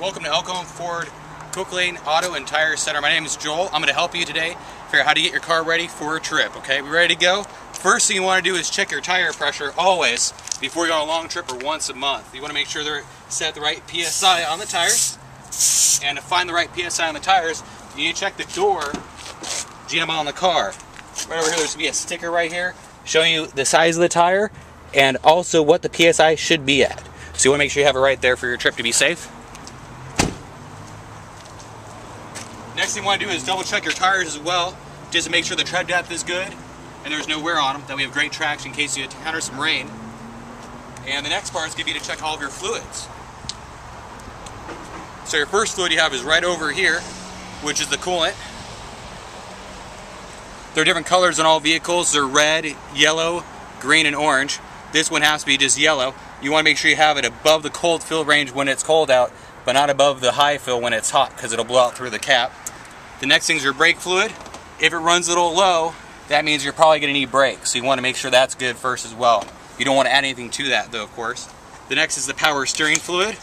Welcome to Elkhorn Ford Cook-Lane Auto and Tire Center. My name is Joel. I'm going to help you today figure out how to get your car ready for a trip. Okay, we ready to go? First thing you want to do is check your tire pressure always before you go on a long trip or once a month. You want to make sure they're set at the right PSI on the tires. And to find the right PSI on the tires, you need to check the door jam on the car. Right over here, there's going to be a sticker right here showing you the size of the tire and also what the PSI should be at. So you want to make sure you have it right there for your trip to be safe. Next thing you want to do is double check your tires as well, just to make sure the tread depth is good and there's no wear on them, that we have great traction in case you encounter some rain. And the next part is going to be to check all of your fluids. So your first fluid you have is right over here, which is the coolant. There are different colors on all vehicles. They're red, yellow, green, and orange. This one has to be just yellow. You want to make sure you have it above the cold fill range when it's cold out, but not above the high fill when it's hot, because it'll blow out through the cap. The next thing is your brake fluid. If it runs a little low, that means you're probably going to need brakes, so you want to make sure that's good first as well. You don't want to add anything to that though, of course. The next is the power steering fluid.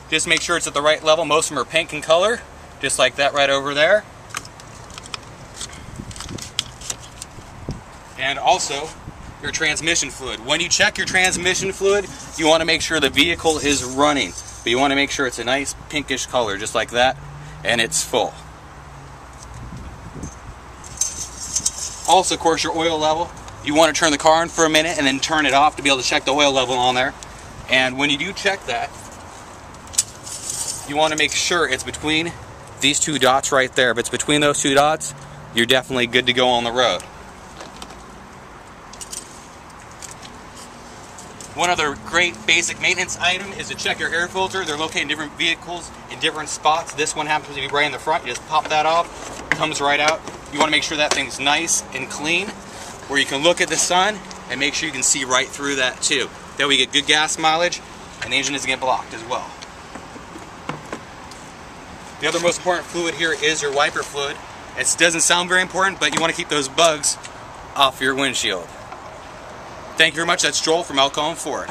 Just make sure it's at the right level. Most of them are pink in color, just like that right over there. And also your transmission fluid. When you check your transmission fluid, you want to make sure the vehicle is running. But you want to make sure it's a nice pinkish color, just like that, and it's full. Also, of course, your oil level. You want to turn the car on for a minute and then turn it off to be able to check the oil level on there. And when you do check that, you want to make sure it's between these two dots right there. If it's between those two dots, you're definitely good to go on the road. One other great basic maintenance item is to check your air filter. They're located in different vehicles in different spots. This one happens to be right in the front. You just pop that off, it comes right out. You want to make sure that thing's nice and clean, where you can look at the sun and make sure you can see right through that too. That way you get good gas mileage and the engine doesn't get blocked as well. The other most important fluid here is your wiper fluid. It doesn't sound very important, but you want to keep those bugs off your windshield. Thank you very much. That's Joel from Elkhorn Ford.